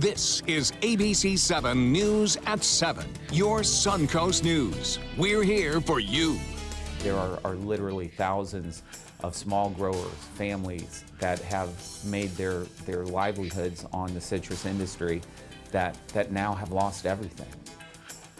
This is ABC7 News at 7, your Suncoast News. We're here for you. There are literally thousands of small growers, families that have made their livelihoods on the citrus industry that now have lost everything.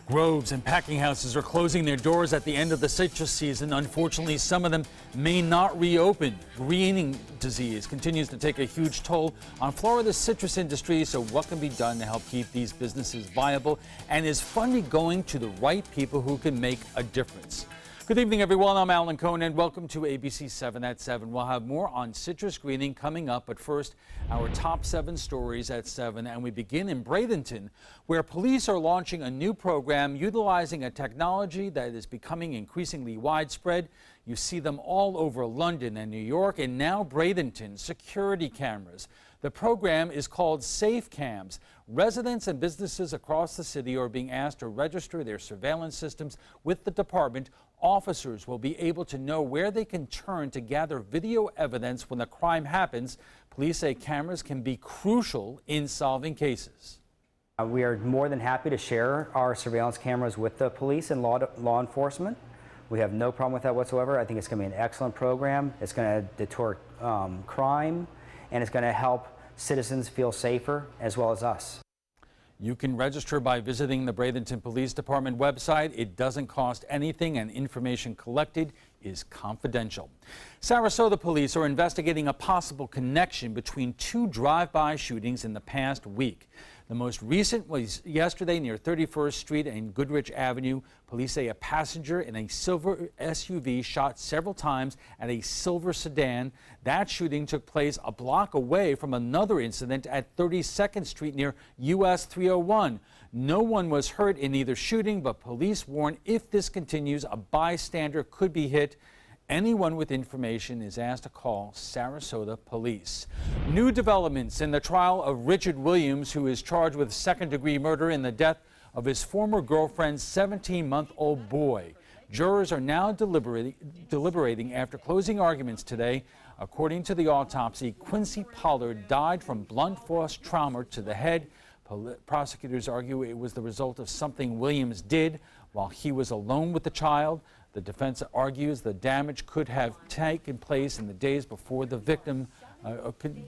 Groves and packing houses are closing their doors at the end of the citrus season. Unfortunately, some of them may not reopen. Greening disease continues to take a huge toll on Florida's citrus industry. So what can be done to help keep these businesses viable? And is funding going to the right people who can make a difference? Good evening, everyone. I'm Alan Cohn, and welcome to ABC 7 at 7. We'll have more on citrus greening coming up, but first, our top 7 stories at 7, and we begin in Bradenton, where police are launching a new program utilizing a technology that is becoming increasingly widespread. You see them all over London and New York, and now Bradenton, security cameras. The program is called Safe Cams. Residents and businesses across the city are being asked to register their surveillance systems with the department. Officers will be able to know where they can turn to gather video evidence when a crime happens. Police say cameras can be crucial in solving cases. We are more than happy to share our surveillance cameras with the police and law enforcement. We have no problem with that whatsoever. I think it's going to be an excellent program. It's going to deter crime, and it's going to help citizens feel safer as well as us. You can register by visiting the Bradenton Police Department website. It doesn't cost anything, and information collected is confidential. Sarasota police are investigating a possible connection between 2 drive-by shootings in the past week. The most recent was yesterday near 31st Street and Goodrich Avenue. Police say a passenger in a silver SUV shot several times at a silver sedan. That shooting took place a block away from another incident at 32nd Street near US 301. No one was hurt in either shooting, but police warn if this continues, a bystander could be hit. Anyone with information is asked to call Sarasota Police. New developments in the trial of Richard Williams, who is charged with second-degree murder in the death of his former girlfriend's 17-month-old boy. Jurors are now deliberating after closing arguments today. According to the autopsy, Quincy Pollard died from blunt force trauma to the head. Prosecutors argue it was the result of something Williams did while he was alone with the child. The defense argues the damage could have taken place in the days before the victim,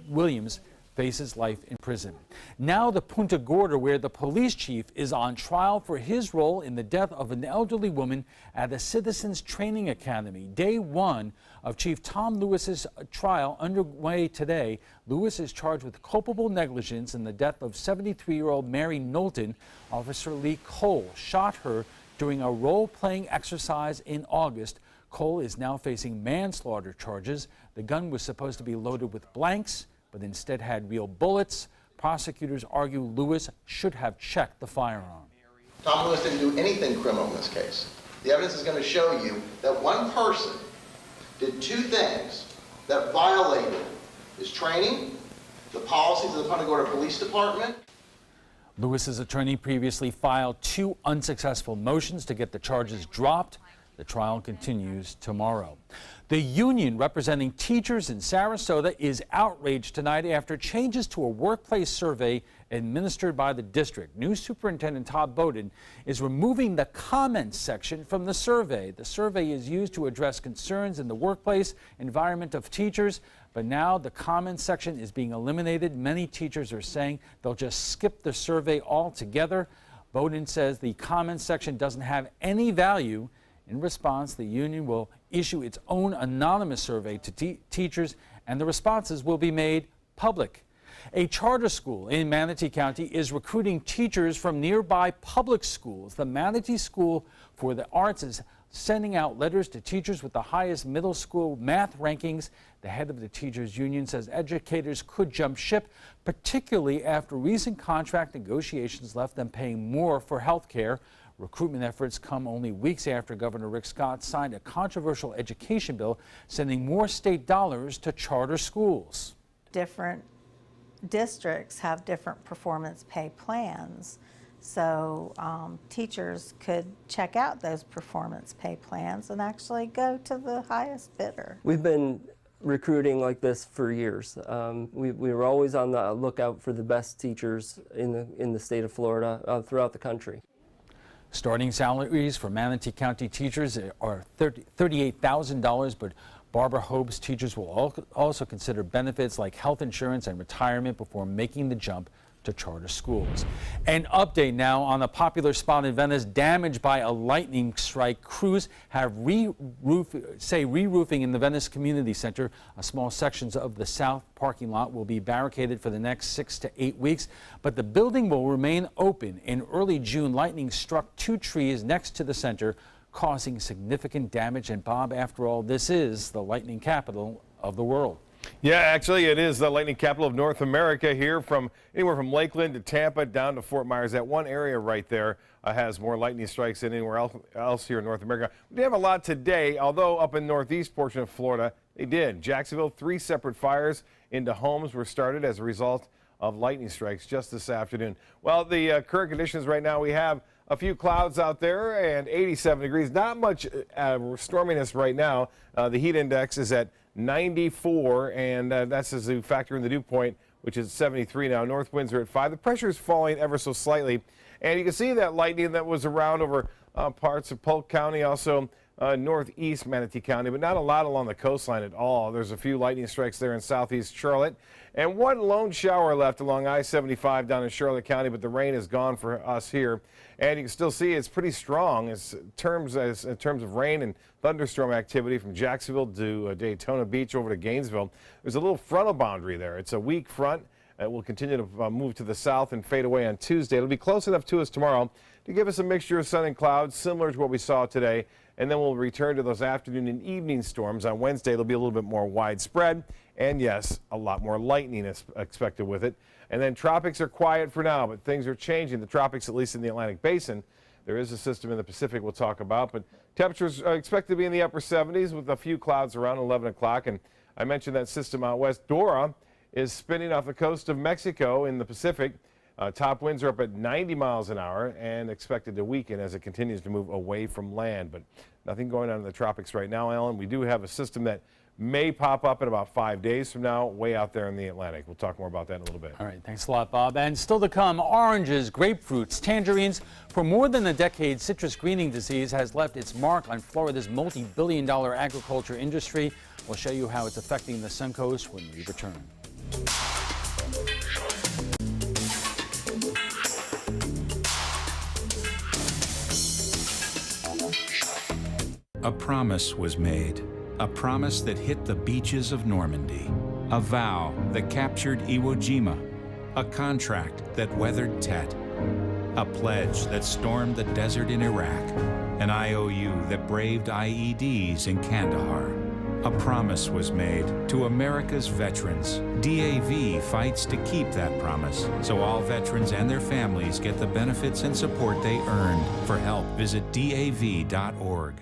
Williams, faces life in prison. Now the Punta Gorda, where the police chief is on trial for his role in the death of an elderly woman at a Citizens Training Academy. Day 1 of Chief Tom Lewis's trial underway today. Lewis is charged with culpable negligence in the death of 73-year-old Mary Knowlton. Officer Lee Cole shot her during a role-playing exercise in August. Cole is now facing manslaughter charges. The gun was supposed to be loaded with blanks, but instead had real bullets. Prosecutors argue Lewis should have checked the firearm. Tom Lewis didn't do anything criminal in this case. The evidence is going to show you that one person did 2 things that violated his training, the policies of the Punta Gorda Police Department. Lewis's attorney previously filed 2 unsuccessful motions to get the charges dropped. The trial continues tomorrow. The union representing teachers in Sarasota is outraged tonight after changes to a workplace survey administered by the district. New Superintendent Todd Bowden is removing the comments section from the survey. The survey is used to address concerns in the workplace environment of teachers, but now the comments section is being eliminated. Many teachers are saying they'll just skip the survey altogether. Bowden says the comments section doesn't have any value. In response, the union will issue its own anonymous survey to teachers, and the responses will be made public. A charter school in Manatee County is recruiting teachers from nearby public schools. The Manatee School for the Arts is sending out letters to teachers with the highest middle school math rankings. The head of the teachers union says educators could jump ship, particularly after recent contract negotiations left them paying more for health care. Recruitment efforts come only weeks after Governor Rick Scott signed a controversial education bill sending more state dollars to charter schools. Different districts have different performance pay plans, so teachers could check out those performance pay plans and actually go to the highest bidder. We've been recruiting like this for years. We were always on the lookout for the best teachers in the state of Florida, throughout the country. Starting salaries for Manatee County teachers are $38,000, but Barbara hopes teachers will also consider benefits like health insurance and retirement before making the jump to charter schools. An update now on the popular spot in Venice damaged by a lightning strike. Crews have re-roofing in the Venice Community Center. Small sections of the south parking lot will be barricaded for the next 6 to 8 weeks, but the building will remain open. In early June, lightning struck 2 trees next to the center, causing significant damage. And Bob, after all, this is the lightning capital of the world. Yeah, actually, it is the lightning capital of North America here, from anywhere from Lakeland to Tampa down to Fort Myers. That one area right there has more lightning strikes than anywhere else here in North America. We didn't have a lot today, although up in northeast portion of Florida, they did. Jacksonville, 3 separate fires into homes were started as a result of lightning strikes just this afternoon. Well, the current conditions right now, we have a few clouds out there and 87 degrees. Not much storminess right now. The heat index is at 94, and that's as you factor in the dew point, which is 73 now. North winds are at 5. The pressure is falling ever so slightly, and you can see that lightning that was around over parts of Polk County, also northeast Manatee County, but not a lot along the coastline at all. There's a few lightning strikes there in southeast Charlotte, and one lone shower left along I-75 down in Charlotte County, but the rain is gone for us here. And you can still see it's pretty strong in terms of rain and thunderstorm activity from Jacksonville to Daytona Beach over to Gainesville. There's a little frontal boundary there. It's a weak front. It will continue to move to the south and fade away on Tuesday. It'll be close enough to us tomorrow to give us a mixture of sun and clouds, similar to what we saw today. And then we'll return to those afternoon and evening storms. On Wednesday, they'll be a little bit more widespread. And yes, a lot more lightning is expected with it. And then tropics are quiet for now, but things are changing. The tropics, at least in the Atlantic Basin. There is a system in the Pacific we'll talk about, but temperatures are expected to be in the upper 70s with a few clouds around 11 o'clock. And I mentioned that system out west. Dora is spinning off the coast of Mexico in the Pacific. Top winds are up at 90 miles an hour and expected to weaken as it continues to move away from land. But nothing going on in the tropics right now, Alan. We do have a system that may pop up in about 5 days from now, way out there in the Atlantic. We'll talk more about that in a little bit. All right, thanks a lot, Bob. And still to come, oranges, grapefruits, tangerines. For more than a decade, citrus greening disease has left its mark on Florida's multi-billion-dollar agriculture industry. We'll show you how it's affecting the Suncoast when we return. A promise was made. A promise that hit the beaches of Normandy. A vow that captured Iwo Jima. A contract that weathered Tet. A pledge that stormed the desert in Iraq. An IOU that braved IEDs in Kandahar. A promise was made to America's veterans. DAV fights to keep that promise, so all veterans and their families get the benefits and support they earned. For help, visit DAV.org.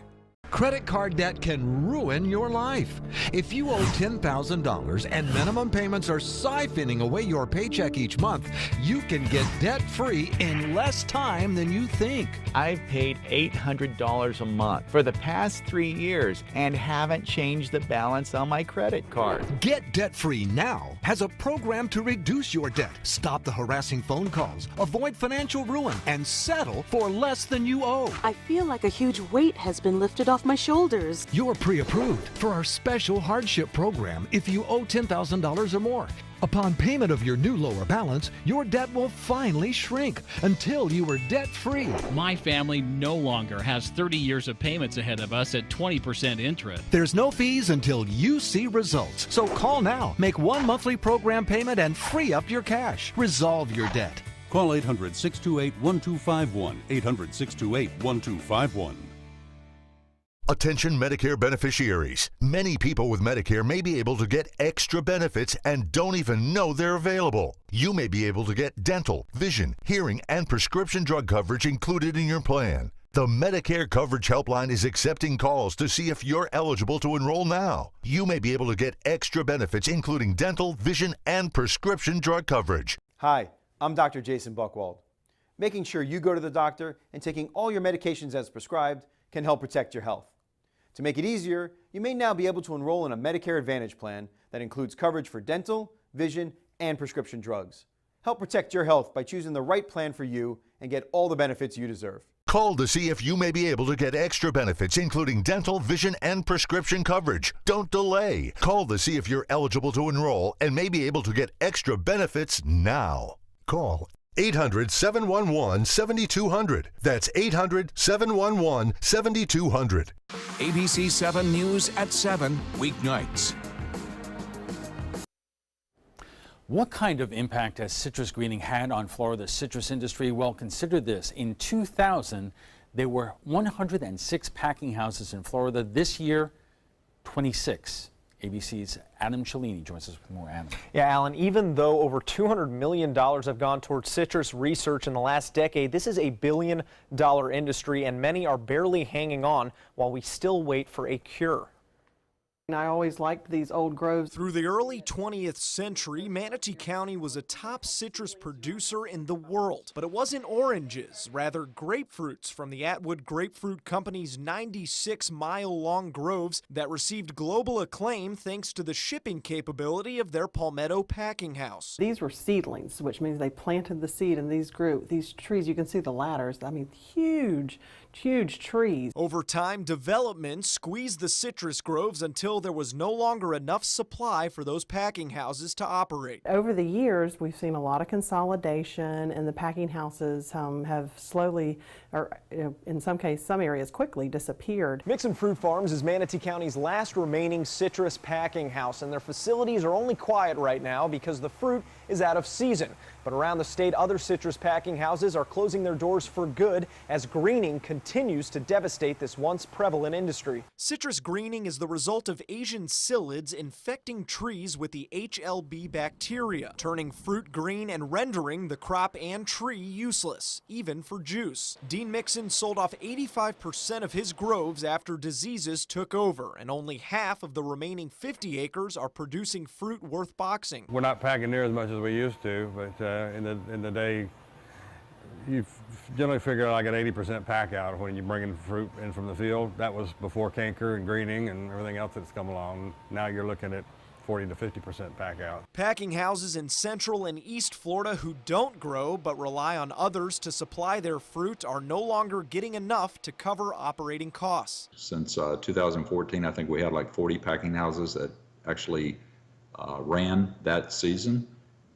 Credit card debt can ruin your life. If you owe $10,000 and minimum payments are siphoning away your paycheck each month, you can get debt-free in less time than you think. I've paid $800 a month for the past 3 years and haven't changed the balance on my credit card. Get debt-free now has a program to reduce your debt, stop the harassing phone calls, avoid financial ruin, and settle for less than you owe. I feel like a huge weight has been lifted off my shoulders. You're pre-approved for our special hardship program if you owe $10,000 or more. Upon payment of your new lower balance, your debt will finally shrink until you are debt-free. My family no longer has 30 years of payments ahead of us at 20% interest. There's no fees until you see results. So call now, make one monthly program payment, and free up your cash. Resolve your debt. Call 800-628-1251, 800-628-1251. Attention Medicare beneficiaries. Many people with Medicare may be able to get extra benefits and don't even know they're available. You may be able to get dental, vision, hearing, and prescription drug coverage included in your plan. The Medicare Coverage Helpline is accepting calls to see if you're eligible to enroll now. You may be able to get extra benefits including dental, vision, and prescription drug coverage. Hi, I'm Dr. Jason Buchwald. Making sure you go to the doctor and taking all your medications as prescribed can help protect your health. To make it easier, you may now be able to enroll in a Medicare Advantage plan that includes coverage for dental, vision, and prescription drugs. Help protect your health by choosing the right plan for you and get all the benefits you deserve. Call to see if you may be able to get extra benefits, including dental, vision, and prescription coverage. Don't delay. Call to see if you're eligible to enroll and may be able to get extra benefits now. Call 800-711-7200. That's 800-711-7200. ABC7 News at 7, weeknights. What kind of impact has citrus greening had on Florida's citrus industry? Well, consider this. In 2000, there were 106 packing houses in Florida. This year, 26. ABC's Adam Cellini joins us with more. Adam. Yeah, Alan, even though over $200 million have gone towards citrus research in the last decade, this is a billion-dollar industry, and many are barely hanging on while we still wait for a cure. I always liked these old groves. Through the early 20th century, Manatee County was a top citrus producer in the world. But it wasn't oranges, rather grapefruits from the Atwood Grapefruit Company's 96-mile-long groves that received global acclaim thanks to the shipping capability of their Palmetto packing house. These were seedlings, which means they planted the seed and these grew. These trees, you can see the ladders, I mean, huge trees. Over time, development squeezed the citrus groves until there was no longer enough supply for those packing houses to operate. Over the years, we've seen a lot of consolidation, and the packing houses have slowly, or in some cases, some areas quickly disappeared. Mixon Fruit Farms is Manatee County's last remaining citrus packing house, and their facilities are only quiet right now because the fruit is out of season. But around the state, other citrus packing houses are closing their doors for good as greening continues to devastate this once prevalent industry. Citrus greening is the result of Asian psyllids infecting trees with the HLB bacteria, turning fruit green and rendering the crop and tree useless, even for juice. Dean Mixon sold off 85% of his groves after diseases took over, and only half of the remaining 50 acres are producing fruit worth boxing. We're not packing near as much as we used to, but in the day, you generally figure like an 80% pack out when you bring in fruit in from the field. That was before canker and greening and everything else that's come along. Now you're looking at 40 to 50% pack out. Packing houses in Central and East Florida who don't grow but rely on others to supply their fruit are no longer getting enough to cover operating costs. Since 2014, I think we had like 40 packing houses that actually ran that season.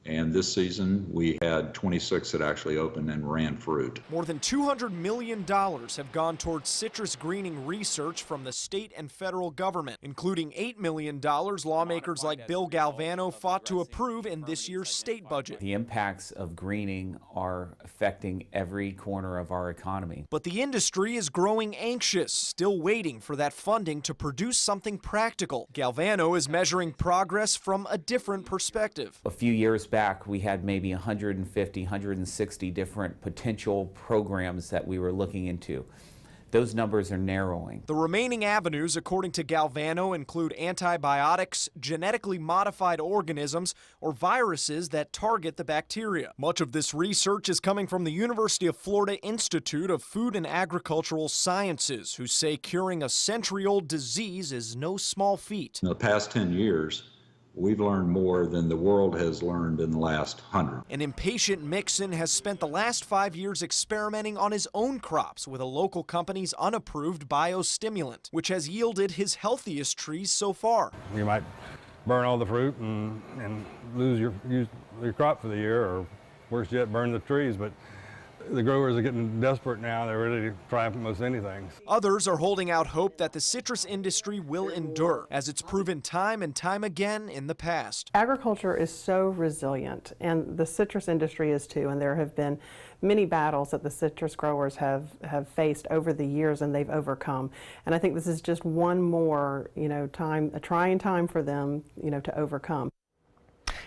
And this season, we had 26 that actually opened and ran fruit. More than $200 million have gone towards citrus greening research from the state and federal government, including $8 million lawmakers like Bill Galvano fought to approve in this year's state budget. The impacts of greening are affecting every corner of our economy. But the industry is growing anxious, still waiting for that funding to produce something practical. Galvano is measuring progress from a different perspective. A few years back, we had maybe 150, 160 different potential programs that we were looking into. Those numbers are narrowing. The remaining avenues, according to Galvano, include antibiotics, genetically modified organisms, or viruses that target the bacteria. Much of this research is coming from the University of Florida Institute of Food and Agricultural Sciences, who say curing a century-old disease is no small feat. In the past 10 years, we've learned more than the world has learned in the last 100. An impatient Mixon has spent the last 5 years experimenting on his own crops with a local company's unapproved biostimulant, which has yielded his healthiest trees so far. You might burn all the fruit and lose your crop for the year, or worse yet, burn the trees. But the growers are getting desperate now. They're ready to try most anything. Others are holding out hope that the citrus industry will endure, as it's proven time and time again in the past. Agriculture is so resilient, and the citrus industry is too, and there have been many battles that the citrus growers have faced over the years, and they've overcome. And I think this is just one more, a trying time for them, to overcome.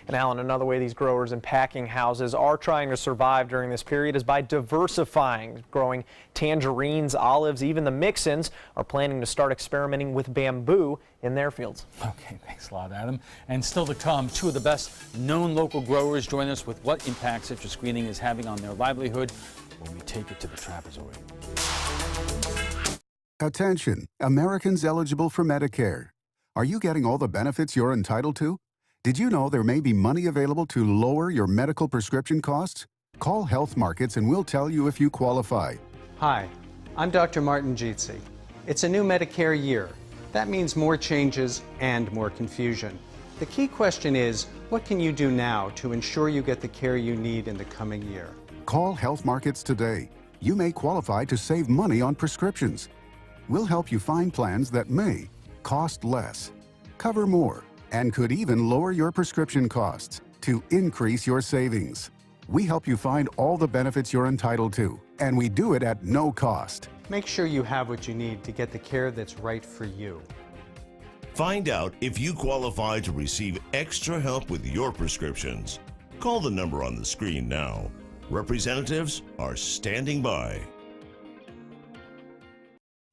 And Alan, another way these growers and packing houses are trying to survive during this period is by diversifying, growing tangerines, olives. Even the Mixons are planning to start experimenting with bamboo in their fields. Okay, thanks a lot, Adam. And still to come, two of the best known local growers join us with what impact citrus greening is having on their livelihood when we take it to the trapezoid. Attention, Americans eligible for Medicare. Are you getting all the benefits you're entitled to? Did you know there may be money available to lower your medical prescription costs? Call Health Markets and we'll tell you if you qualify. Hi, I'm Dr. Martin Jeetsi. It's a new Medicare year. That means more changes and more confusion. The key question is, what can you do now to ensure you get the care you need in the coming year? Call Health Markets today. You may qualify to save money on prescriptions. We'll help you find plans that may cost less, cover more, and could even lower your prescription costs to increase your savings. We help you find all the benefits you're entitled to, and we do it at no cost. Make sure you have what you need to get the care that's right for you. Find out if you qualify to receive extra help with your prescriptions. Call the number on the screen now. Representatives are standing by.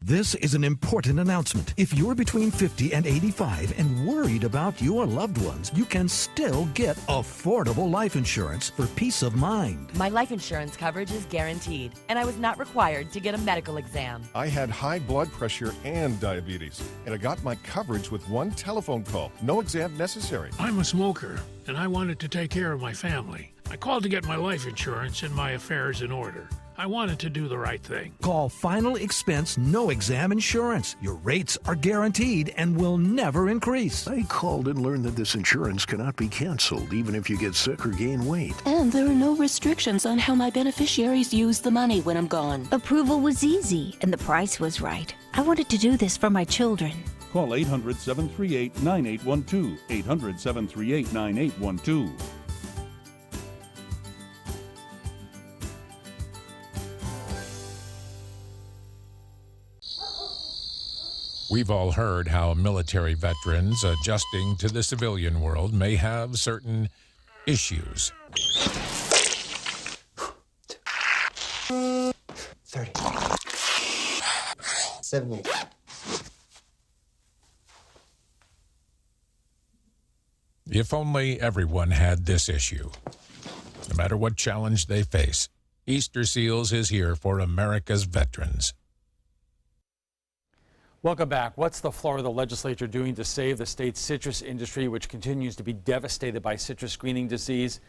This is an important announcement. If you're between 50 and 85 and worried about your loved ones, you can still get affordable life insurance for peace of mind. My life insurance coverage is guaranteed, and I was not required to get a medical exam. I had high blood pressure and diabetes, and I got my coverage with one telephone call. No exam necessary. I'm a smoker, and I wanted to take care of my family. I called to get my life insurance and my affairs in order. I wanted to do the right thing. Call Final Expense No Exam Insurance. Your rates are guaranteed and will never increase. I called and learned that this insurance cannot be canceled even if you get sick or gain weight. And there are no restrictions on how my beneficiaries use the money when I'm gone. Approval was easy and the price was right. I wanted to do this for my children. Call 800-738-9812. 800-738-9812. We've all heard how military veterans adjusting to the civilian world may have certain issues. 30. 70. If only everyone had this issue. No matter what challenge they face, Easter Seals is here for America's veterans. Welcome back. What's the Florida legislature doing to save the state's citrus industry, which continues to be devastated by citrus greening disease?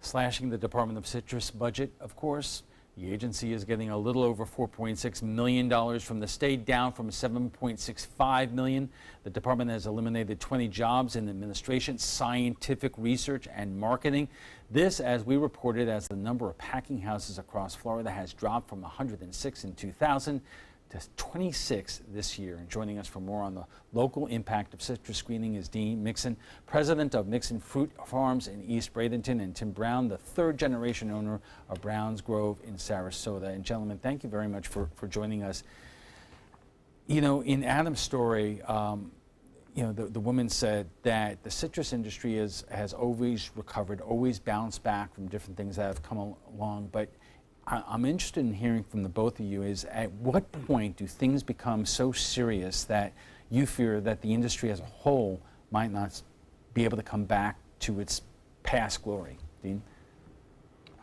Slashing the Department of Citrus budget, of course. The agency is getting a little over $4.6 million from the state, down from $7.65 million. The department has eliminated 20 jobs in administration, scientific research, and marketing. This, as we reported, as the number of packing houses across Florida has dropped from 106 in 2000 to 26 this year. And joining us for more on the local impact of citrus screening is Dean Mixon, president of Mixon Fruit Farms in East Bradenton, and Tim Brown, the third-generation owner of Brown's Grove in Sarasota. And gentlemen, thank you very much for joining us. You know, in Adam's story, you know, the woman said that the citrus industry has always recovered, always bounced back from different things that have come along, but I'm interested in hearing from the both of you is at what point do things become so serious that you fear that the industry as a whole might not be able to come back to its past glory? Dean?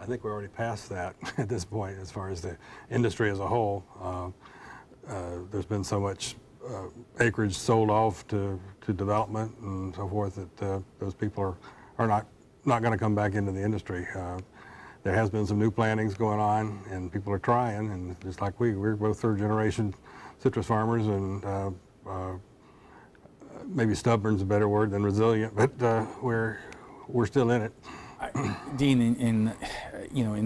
I think we're already past that at this point as far as the industry as a whole. There's been so much acreage sold off to development and so forth that those people are not going to come back into the industry. There has been some new plantings going on, and people are trying, and just like we're both third-generation citrus farmers, and maybe stubborn's a better word than resilient, but we're still in it. Dean, in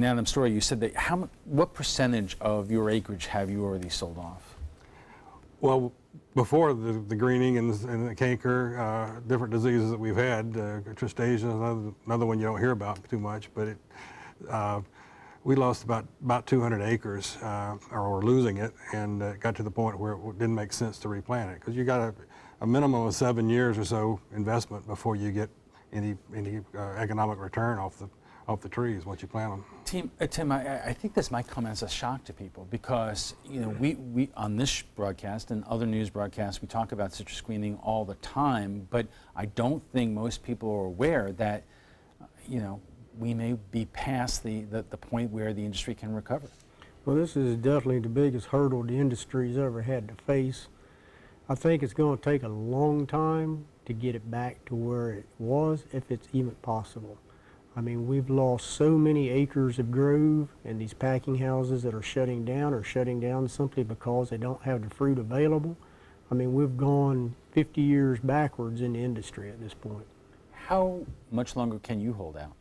Adam's story, you said that what percentage of your acreage have you already sold off? Well, before the greening and the canker, different diseases that we've had, tristasia is another one you don't hear about too much, but we lost about 200 acres, or we're losing it, and it got to the point where it didn't make sense to replant it, because you got a minimum of 7 years or so investment before you get any economic return off the trees once you plant them. Tim, I think this might come as a shock to people because we on this broadcast and other news broadcasts we talk about citrus screening all the time, but I don't think most people are aware that we may be past the point where the industry can recover. Well, this is definitely the biggest hurdle the industry's ever had to face. I think it's going to take a long time to get it back to where it was, if it's even possible. I mean, we've lost so many acres of grove, and these packing houses that are shutting down simply because they don't have the fruit available. I mean, we've gone 50 years backwards in the industry at this point. How much longer can you hold out?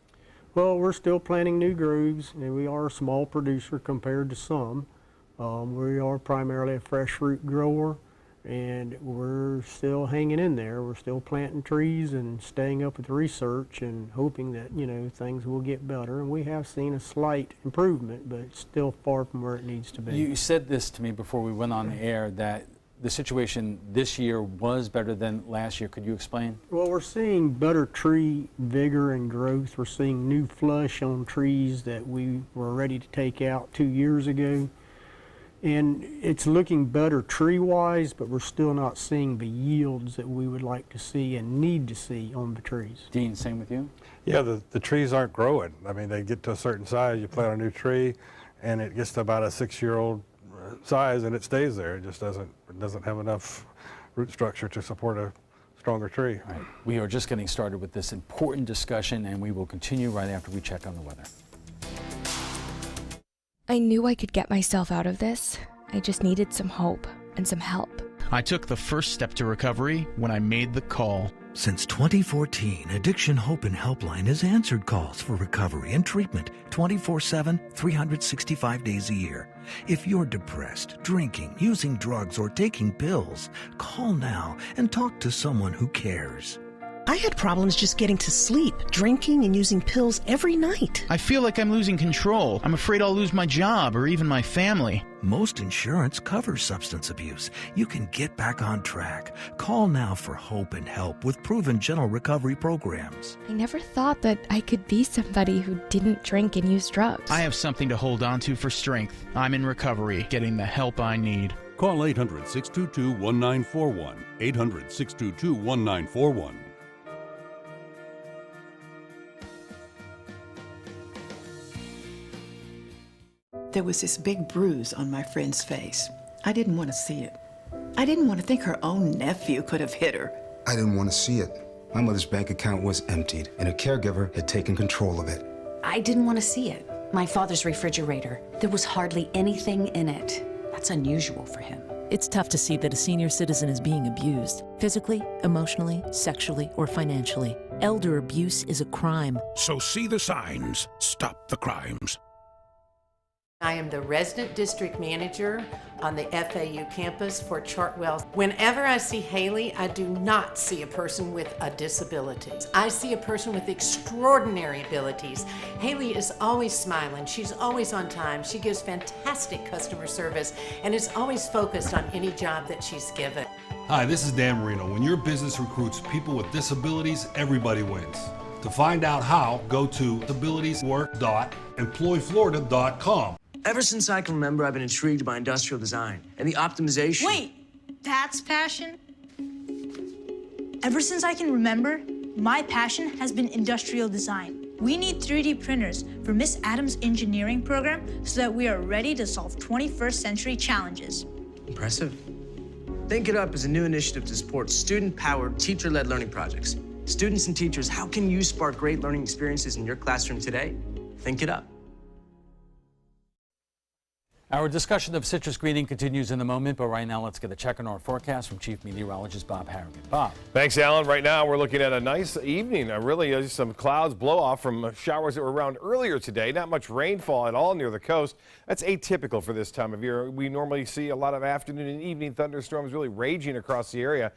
Well, we're still planting new groves, and we are a small producer compared to some. We are primarily a fresh fruit grower, and we're still hanging in there. We're still planting trees and staying up with the research and hoping that, you know, things will get better. And we have seen a slight improvement, but it's still far from where it needs to be. You said this to me before we went on the air, that the situation this year was better than last year. Could you explain? Well, we're seeing better tree vigor and growth. We're seeing new flush on trees that we were ready to take out 2 years ago. And it's looking better tree-wise, but we're still not seeing the yields that we would like to see and need to see on the trees. Dean, same with you? Yeah, the trees aren't growing. I mean, they get to a certain size, you plant a new tree, and it gets to about a 6-year-old size, and it stays there. It just doesn't have enough root structure to support a stronger tree. Right. We are just getting started with this important discussion, and we will continue right after we check on the weather. I knew I could get myself out of this. I just needed some hope and some help. I took the first step to recovery when I made the call. Since 2014, Addiction Hope and Helpline has answered calls for recovery and treatment 24/7, 365 days a year. If you're depressed, drinking, using drugs, or taking pills, call now and talk to someone who cares. I had problems just getting to sleep, drinking and using pills every night. I feel like I'm losing control. I'm afraid I'll lose my job or even my family. Most insurance covers substance abuse. You can get back on track. Call now for hope and help with proven gentle recovery programs. I never thought that I could be somebody who didn't drink and use drugs. I have something to hold on to for strength. I'm in recovery, getting the help I need. Call 800-622-1941. 800-622-1941. There was this big bruise on my friend's face. I didn't want to see it. I didn't want to think her own nephew could have hit her. I didn't want to see it. My mother's bank account was emptied, and a caregiver had taken control of it. I didn't want to see it. My father's refrigerator. There was hardly anything in it. That's unusual for him. It's tough to see that a senior citizen is being abused, physically, emotionally, sexually, or financially. Elder abuse is a crime. So see the signs. Stop the crimes. I am the resident district manager on the FAU campus for Chartwell. Whenever I see Haley, I do not see a person with a disability. I see a person with extraordinary abilities. Haley is always smiling. She's always on time. She gives fantastic customer service and is always focused on any job that she's given. Hi, this is Dan Marino. When your business recruits people with disabilities, everybody wins. To find out how, go to disabilitieswork.employflorida.com. Ever since I can remember, I've been intrigued by industrial design and the optimization. Wait, that's passion? Ever since I can remember, my passion has been industrial design. We need 3D printers for Miss Adams' engineering program so that we are ready to solve 21st century challenges. Impressive. Think It Up is a new initiative to support student-powered, teacher-led learning projects. Students and teachers, how can you spark great learning experiences in your classroom today? Think it up. Our discussion of citrus greening continues in a moment, but right now let's get a check on our forecast from Chief Meteorologist Bob Harrigan. Bob. Thanks, Alan. Right now we're looking at a nice evening. Really some clouds blow off from showers that were around earlier today. Not much rainfall at all near the coast. That's atypical for this time of year. We normally see a lot of afternoon and evening thunderstorms really raging across the area,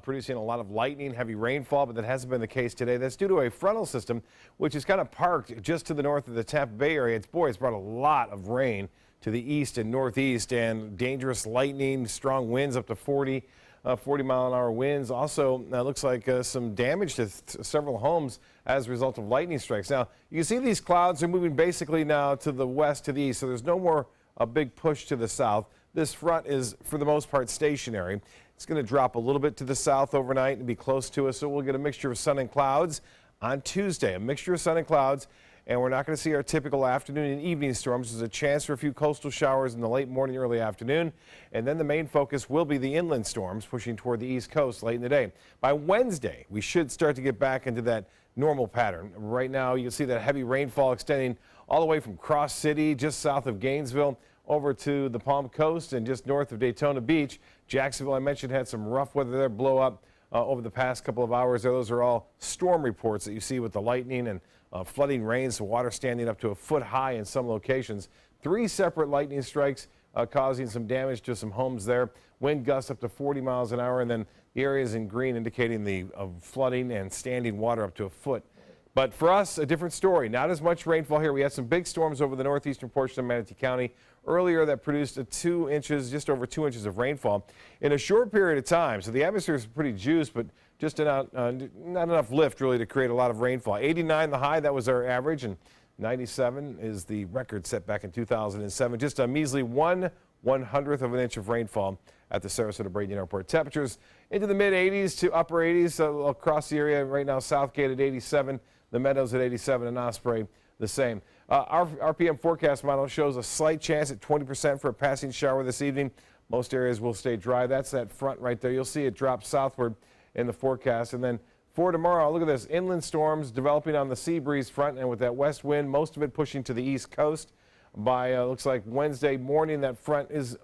producing a lot of lightning, heavy rainfall, but that hasn't been the case today. That's due to a frontal system, which is kind of parked just to the north of the Tampa Bay area. It's brought a lot of rain to the east and northeast, and dangerous lightning, strong winds up to 40 mile-an-hour winds. Also, looks like some damage to several homes as a result of lightning strikes. Now, you can see these clouds are moving basically now to the west, to the east, so there's no more a big push to the south. This front is, for the most part, stationary. It's going to drop a little bit to the south overnight and be close to us, so we'll get a mixture of sun and clouds on Tuesday, a mixture of sun and clouds. and we're not going to see our typical afternoon and evening storms. There's a chance for a few coastal showers in the late morning, early afternoon, and then the main focus will be the inland storms pushing toward the east coast late in the day. By Wednesday, we should start to get back into that normal pattern. Right now, you can see that heavy rainfall extending all the way from Cross City, just south of Gainesville, over to the Palm Coast and just north of Daytona Beach. Jacksonville, I mentioned, had some rough weather there, blow up over the past couple of hours. Those are all storm reports that you see with the lightning and flooding rains, water standing up to a foot high in some locations. 3 separate lightning strikes causing some damage to some homes there. Wind gusts up to 40 miles an hour, and then the areas in green indicating the flooding and standing water up to a foot. But for us, a different story. Not as much rainfall here. We had some big storms over the northeastern portion of Manatee County earlier that produced 2 inches, just over 2 inches of rainfall in a short period of time. So the atmosphere is pretty juiced, but just not enough lift really to create a lot of rainfall. 89 the high, that was our average, and 97 is the record set back in 2007. Just a measly 1/100th of an inch of rainfall at the Sarasota-Braden Airport. Temperatures into the mid-80s to upper 80s across the area. Right now, Southgate at 87, the Meadows at 87, and Osprey the same. Our RPM forecast model shows a slight chance at 20% for a passing shower this evening. Most areas will stay dry. That's that front right there. You'll see it drop southward in the forecast. And then for tomorrow, look at this. Inland storms developing on the sea breeze front, and with that west wind, most of it pushing to the east coast. By looks like Wednesday morning, that front is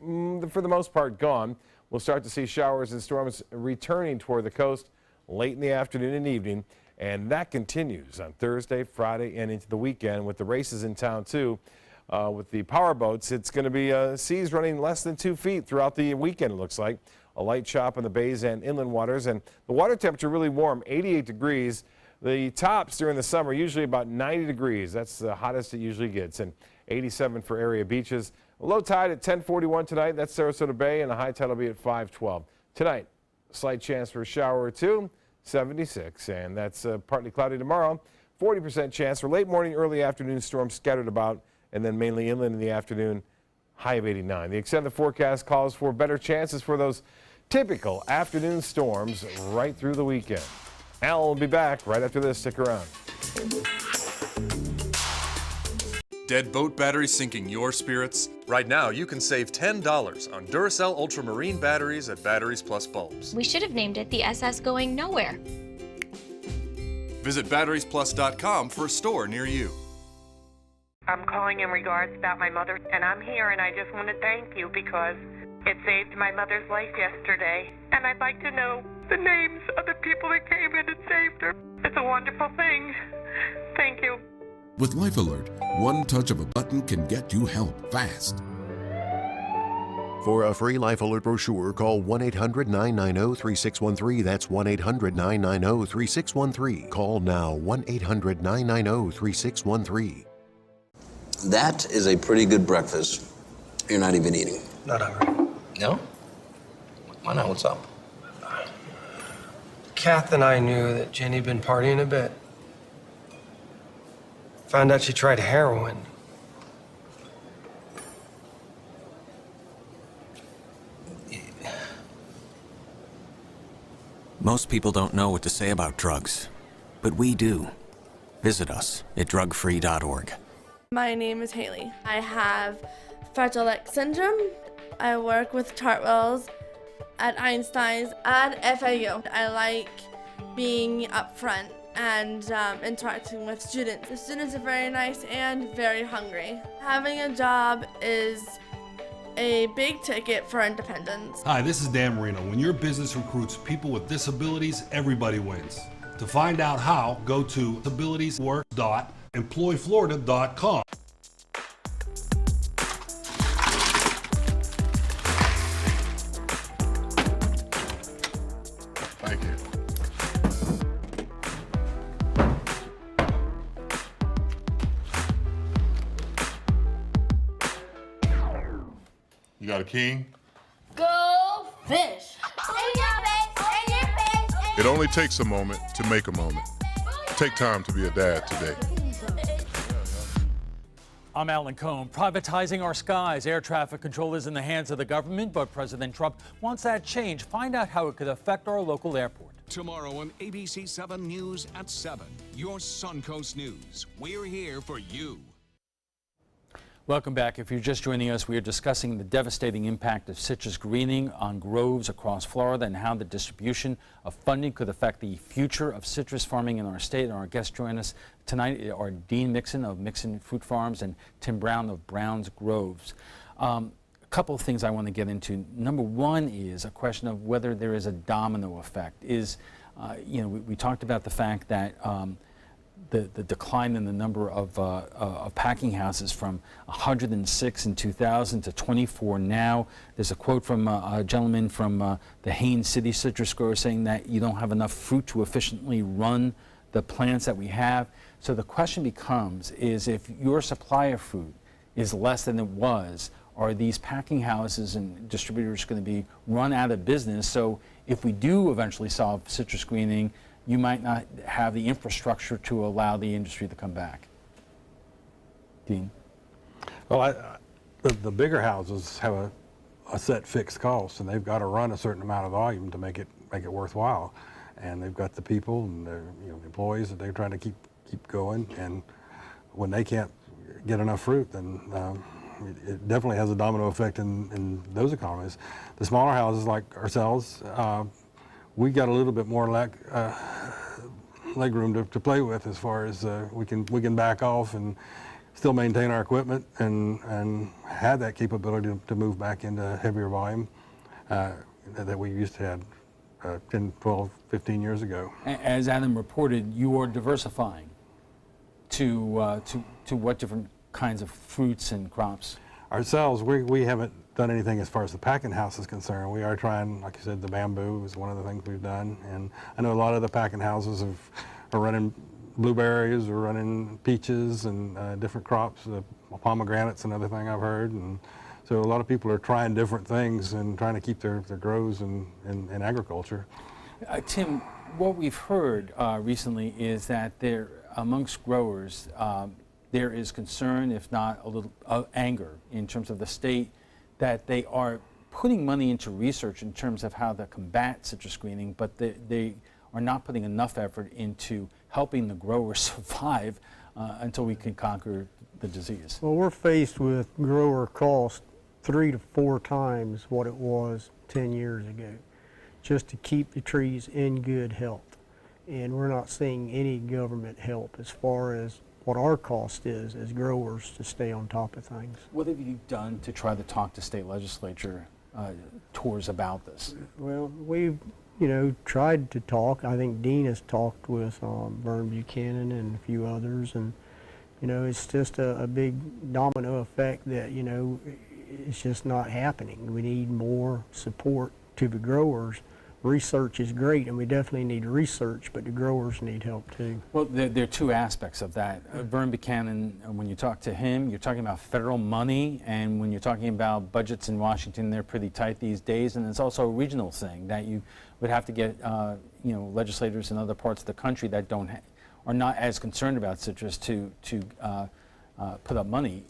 for the most part gone. We'll start to see showers and storms returning toward the coast late in the afternoon and evening, and that continues on Thursday, Friday, and into the weekend with the races in town too. With the power boats, it's going to be seas running less than 2 feet throughout the weekend, it looks like. A light chop in the bays and inland waters, and the water temperature really warm, 88 degrees. The tops during the summer usually about 90 degrees. That's the hottest it usually gets, and 87 for area beaches. Low tide at 10:41 tonight. That's Sarasota Bay, and the high tide will be at 5:12. Tonight, slight chance for a shower or two, 76, and that's partly cloudy tomorrow. 40% chance for late morning, early afternoon storms scattered about, and then mainly inland in the afternoon, high of 89. The extended forecast calls for better chances for those typical afternoon storms right through the weekend. Al will be back right after this. Stick around. Dead boat batteries sinking your spirits? Right now, you can save $10 on Duracell Ultramarine batteries at Batteries Plus Bulbs. We should have named it the SS Going Nowhere. Visit batteriesplus.com for a store near you. I'm calling in regards about my mother, and I'm here, and I just want to thank you because it saved my mother's life yesterday, and I'd like to know the names of the people that came in and saved her. It's a wonderful thing. Thank you. With Life Alert, one touch of a button can get you help fast. For a free Life Alert brochure, call 1-800-990-3613. That's 1-800-990-3613. Call now, 1-800-990-3613. That is a pretty good breakfast. You're not even eating. Not hungry. No? Why not? What's up? Kath and I knew that Jenny had been partying a bit. Found out she tried heroin. Most people don't know what to say about drugs, but we do. Visit us at drugfree.org. My name is Haley. I have Fragile X syndrome. I work with Chartwells at Einstein's and FAU. I like being up front and interacting with students. The students are very nice and very hungry. Having a job is a big ticket for independence. Hi, this is Dan Marino. When your business recruits people with disabilities, everybody wins. To find out how, go to disabilitieswork.employflorida.com. Thank you. You got a king? Go fish! It only takes a moment to make a moment. Take time to be a dad today. I'm Alan Cohn. Privatizing our skies. Air traffic control is in the hands of the government, but President Trump wants that change. Find out how it could affect our local airport. Tomorrow on ABC7 News at 7, your Suncoast News. We're here for you. Welcome back. If you're just joining us, we are discussing the devastating impact of citrus greening on groves across Florida and how the distribution of funding could affect the future of citrus farming in our state. And our guests join us tonight are Dean Mixon of Mixon Fruit Farms and Tim Brown of Brown's Groves. A couple of things I want to get into. Number one is a question of whether there is a domino effect. We talked about the fact that the decline in the number of packing houses from 106 in 2000 to 24 now. There's a quote from a gentleman from the Haines City citrus grower saying that you don't have enough fruit to efficiently run the plants that we have. So the question becomes is if your supply of fruit is less than it was, are these packing houses and distributors going to be run out of business? So if we do eventually solve citrus greening, you might not have the infrastructure to allow the industry to come back. Dean? Well, the bigger houses have a set fixed cost, and they've got to run a certain amount of volume to make it worthwhile. And they've got the people and the employees that they're trying to keep going. And when they can't get enough fruit, then it definitely has a domino effect in those economies. The smaller houses like ourselves, we got a little bit more leg room to play with as far as we can back off and still maintain our equipment and have that capability to move back into heavier volume that we used to have 10, 12, 15 years ago. As Adam reported, you are diversifying to what different kinds of fruits and crops? Ourselves, we haven't done anything as far as the packing house is concerned. We are trying, like you said, the bamboo is one of the things we've done. And I know a lot of the packing houses are running blueberries, or running peaches and different crops, pomegranates, another thing I've heard. And so a lot of people are trying different things and trying to keep their grows in agriculture. Tim, what we've heard recently is that there, amongst growers, there is concern, if not a little anger, in terms of the state, that they are putting money into research in terms of how to combat citrus greening, but they are not putting enough effort into helping the growers survive until we can conquer the disease. Well, we're faced with grower cost 3 to 4 times what it was 10 years ago, just to keep the trees in good health. And we're not seeing any government help as far as what our cost is as growers to stay on top of things. What have you done to try to talk to state legislature tours about this? Well, we've tried to talk. I think Dean has talked with Vern Buchanan and a few others, and it's just a big domino effect that it's just not happening. We need more support to the growers. Research is great, and we definitely need research, but the growers need help too. Well, there are two aspects of that. Vern Buchanan, when you talk to him, you're talking about federal money, and when you're talking about budgets in Washington, they're pretty tight these days, and it's also a regional thing that you would have to get legislators in other parts of the country that are not as concerned about citrus to put up money.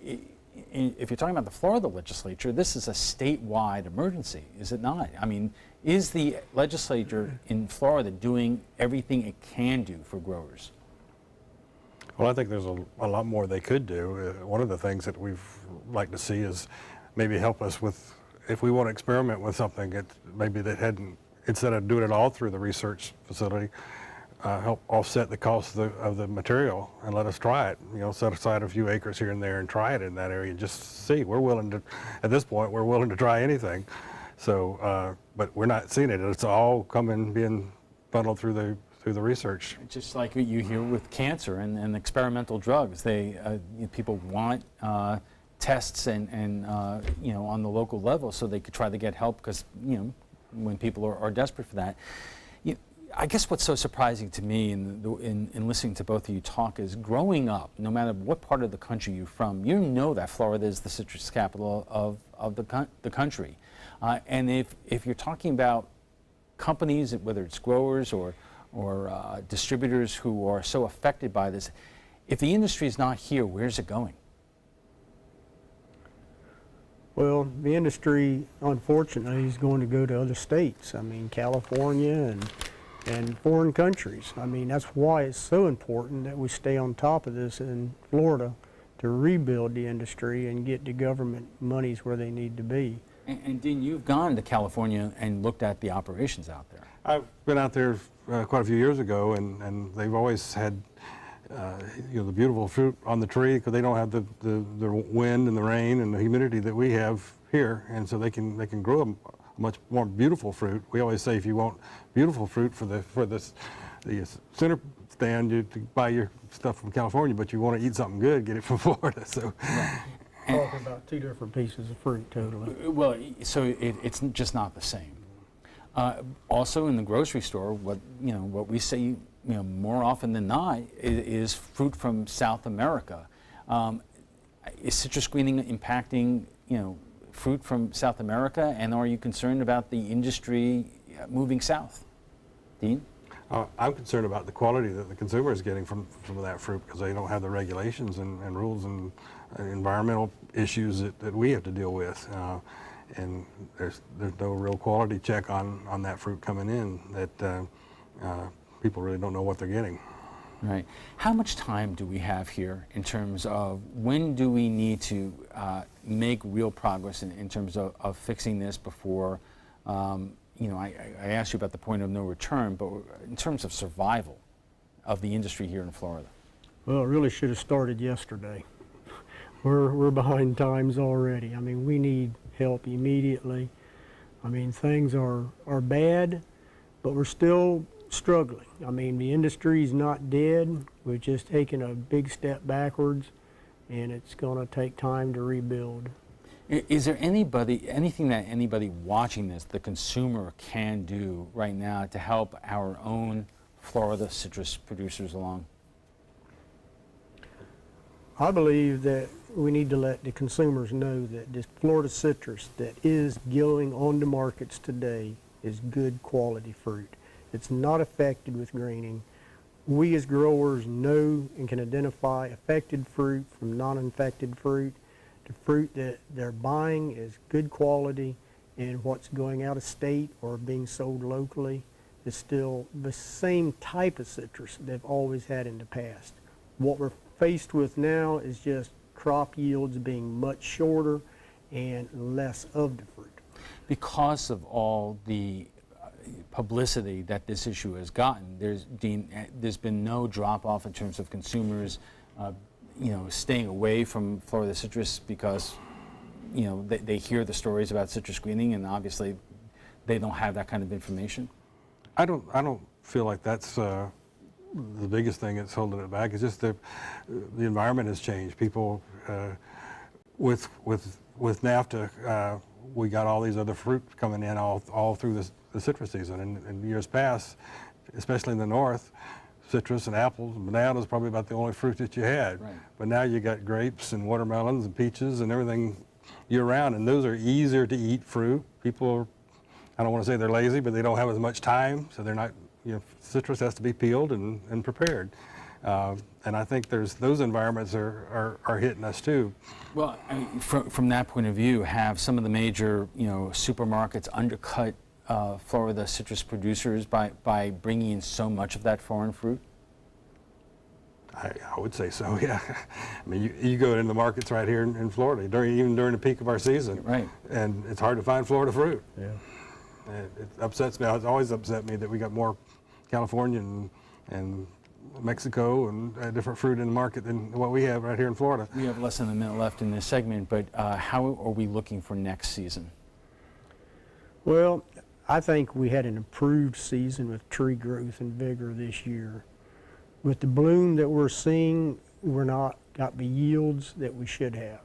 If you're talking about the Florida legislature, this is a statewide emergency, is it not? I mean, is the legislature in Florida doing everything it can do for growers? Well, I think there's a lot more they could do. One of the things that we'd like to see is maybe help us with, if we want to experiment with something, maybe that hadn't, instead of doing it all through the research facility, help offset the cost of the material and let us try it. Set aside a few acres here and there and try it in that area and just see. We're willing to, at this point, we're willing to try anything. So, but we're not seeing it. It's all being funneled through the research. Just like you hear with cancer and experimental drugs, people want tests and on the local level so they could try to get help because when people are desperate for that. I guess what's so surprising to me in listening to both of you talk is growing up, no matter what part of the country you're from, you know that Florida is the citrus capital of the country. And if you're talking about companies, whether it's growers or distributors who are so affected by this, if the industry is not here, where's it going? Well, the industry, unfortunately, is going to go to other states. I mean, California and foreign countries. I mean, that's why it's so important that we stay on top of this in Florida to rebuild the industry and get the government monies where they need to be. And Dean, you've gone to California and looked at the operations out there. I've been out there quite a few years ago, and they've always had the beautiful fruit on the tree, because they don't have the wind and the rain and the humidity that we have here, and so they can grow a much more beautiful fruit. We always say, if you want beautiful fruit for the center stand, you buy your stuff from California, but you want to eat something good, get it from Florida. So. Talking about two different pieces of fruit, totally. Well, so it's just not the same. Also, in the grocery store, what we see more often than not is fruit from South America. Is citrus greening impacting fruit from South America, and are you concerned about the industry moving south? Dean? I'm concerned about the quality that the consumer is getting from some of that fruit, because they don't have the regulations and rules and environmental issues that we have to deal with. And there's no real quality check on that fruit coming in, that people really don't know what they're getting. Right. How much time do we have here in terms of when do we need to make real progress in terms of fixing this before, I asked you about the point of no return, but in terms of survival of the industry here in Florida? Well, it really should have started yesterday. We're behind times already. I mean, we need help immediately. I mean, things are bad, but we're still struggling. I mean, the industry's not dead. We've just taken a big step backwards, and it's going to take time to rebuild. Is there anything that anybody watching this, the consumer, can do right now to help our own Florida citrus producers along? I believe that we need to let the consumers know that this Florida citrus that is going on the markets today is good quality fruit. It's not affected with greening. We as growers know and can identify affected fruit from non-infected fruit. The fruit that they're buying is good quality, and what's going out of state or being sold locally is still the same type of citrus they've always had in the past. What we're faced with now is just crop yields being much shorter and less of the fruit. Because of all the publicity that this issue has gotten, there's been no drop-off in terms of consumers staying away from Florida citrus because they hear the stories about citrus greening, and obviously they don't have that kind of information? I don't feel like that's the biggest thing that's holding it back. It's just the environment has changed. People with NAFTA, we got all these other fruit coming in all through the citrus season. And in years past, especially in the north, citrus and apples and bananas probably about the only fruit that you had. Right. But now you got grapes and watermelons and peaches and everything year round, and those are easier to eat fruit. People I don't want to say they're lazy, but they don't have as much time, so they're not, citrus has to be peeled and prepared. And I think those environments are hitting us too. Well, I mean, from that point of view, have some of the major supermarkets undercut Florida citrus producers by bringing in so much of that foreign fruit? I would say so, yeah. I mean, you go into the markets right here in Florida, even during the peak of our season, right? And it's hard to find Florida fruit. Yeah. And it upsets me. It's always upset me that we got more California and Mexico and different fruit in the market than what we have right here in Florida. We have less than a minute left in this segment, but how are we looking for next season? Well, I think we had an improved season with tree growth and vigor this year. With the bloom that we're seeing, we're not got the yields that we should have.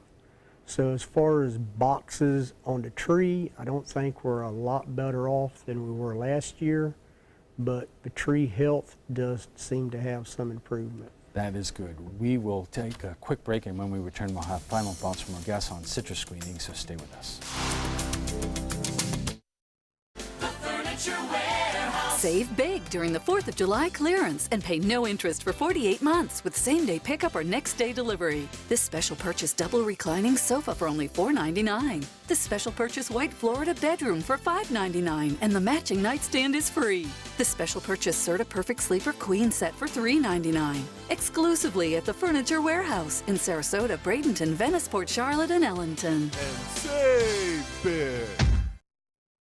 So as far as boxes on the tree, I don't think we're a lot better off than we were last year, but the tree health does seem to have some improvement. That is good. We will take a quick break, and when we return, we'll have final thoughts from our guests on citrus screening, so stay with us. The Furniture Warehouse. Save big during the 4th of July clearance and pay no interest for 48 months with same-day pickup or next-day delivery. This special purchase double reclining sofa for only $4.99. This special purchase white Florida bedroom for $5.99 and the matching nightstand is free. This special purchase Serta Perfect Sleeper Queen set for $3.99. Exclusively at the Furniture Warehouse in Sarasota, Bradenton, Venice, Port Charlotte, and Ellington. And save big.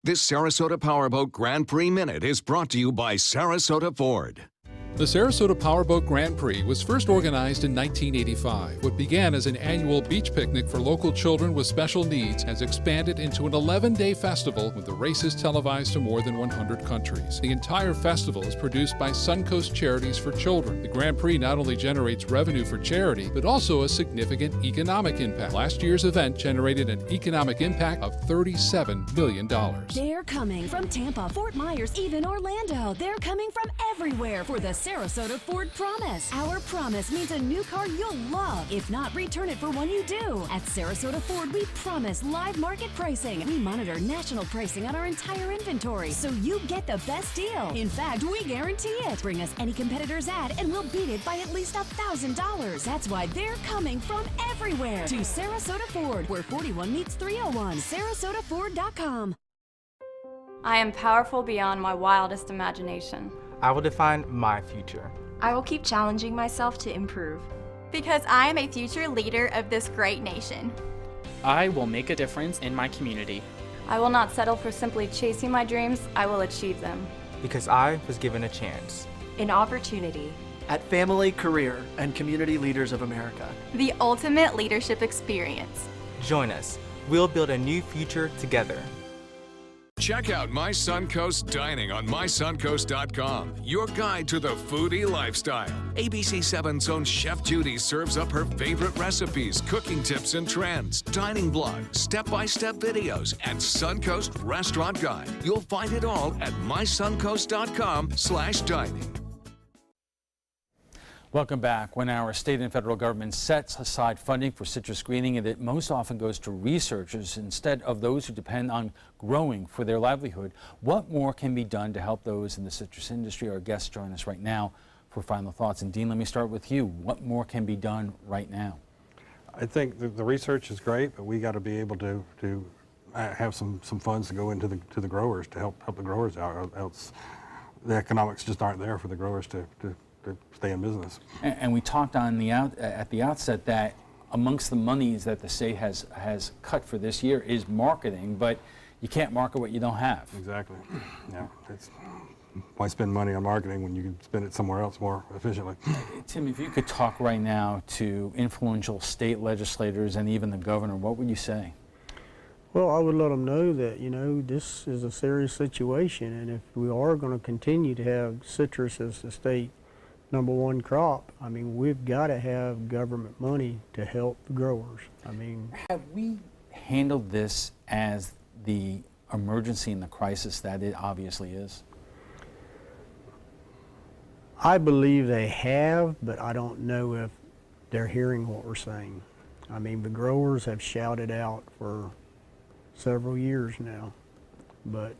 This Sarasota Powerboat Grand Prix Minute is brought to you by Sarasota Ford. The Sarasota Powerboat Grand Prix was first organized in 1985. What began as an annual beach picnic for local children with special needs has expanded into an 11-day festival with the races televised to more than 100 countries. The entire festival is produced by Suncoast Charities for Children. The Grand Prix not only generates revenue for charity, but also a significant economic impact. Last year's event generated an economic impact of $37 million. They're coming from Tampa, Fort Myers, even Orlando. They're coming from everywhere for the Sarasota Ford Promise. Our promise means a new car you'll love. If not, return it for one you do. At Sarasota Ford, we promise live market pricing. We monitor national pricing on our entire inventory, so you get the best deal. In fact, we guarantee it. Bring us any competitor's ad, and we'll beat it by at least $1,000. That's why they're coming from everywhere to Sarasota Ford, where 41 meets 301. SarasotaFord.com. I am powerful beyond my wildest imagination. I will define my future. I will keep challenging myself to improve. Because I am a future leader of this great nation. I will make a difference in my community. I will not settle for simply chasing my dreams, I will achieve them. Because I was given a chance. An opportunity. At Family, Career, and Community Leaders of America. The ultimate leadership experience. Join us. We'll build a new future together. Check out My Suncoast Dining on mysuncoast.com, your guide to the foodie lifestyle. ABC7's own Chef Judy serves up her favorite recipes, cooking tips and trends, dining blogs, step-by-step videos, and Suncoast Restaurant Guide. You'll find it all at mysuncoast.com/dining. Welcome back. When our state and federal government sets aside funding for citrus screening, it most often goes to researchers instead of those who depend on growing for their livelihood. What more can be done to help those in the citrus industry? Our guests join us right now for final thoughts. And Dean, let me start with you. What more can be done right now? I think the research is great, but we got to be able to have some funds to go into the growers to help the growers out. Else the economics just aren't there for the growers to stay in business. And we talked on at the outset that amongst the monies that the state has cut for this year is marketing, but you can't market what you don't have. Exactly. Yeah. Why spend money on marketing when you can spend it somewhere else more efficiently? Tim, if you could talk right now to influential state legislators and even the governor, what would you say? Well, I would let them know that, this is a serious situation, and if we are going to continue to have citrus as the state #1 crop, we've got to have government money to help the growers. Have we handled this as the emergency and the crisis that it obviously is? I believe they have, but I don't know if they're hearing what we're saying. The growers have shouted out for several years now, but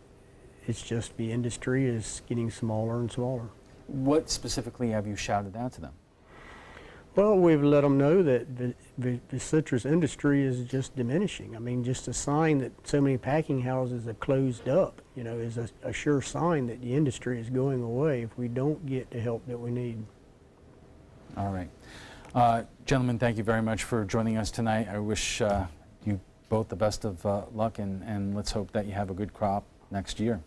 it's just the industry is getting smaller and smaller. What specifically have you shouted out to them? Well, we've let them know that the citrus industry is just diminishing. Just a sign that so many packing houses have closed up, is a sure sign that the industry is going away if we don't get the help that we need. All right. Gentlemen, thank you very much for joining us tonight. I wish you both the best of luck, and let's hope that you have a good crop next year.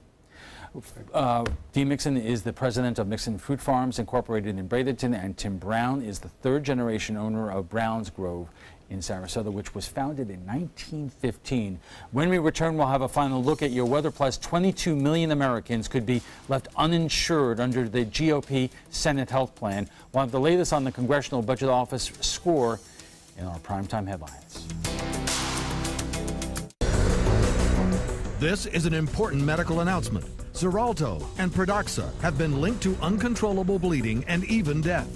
Dean Mixon is the president of Mixon Fruit Farms Incorporated in Bradenton, and Tim Brown is the third-generation owner of Brown's Grove in Sarasota, which was founded in 1915. When we return, we'll have a final look at your weather. Plus, 22 million Americans could be left uninsured under the GOP Senate health plan. We'll have the latest on the Congressional Budget Office score in our primetime headlines. This is an important medical announcement. Xarelto and Pradaxa have been linked to uncontrollable bleeding and even death.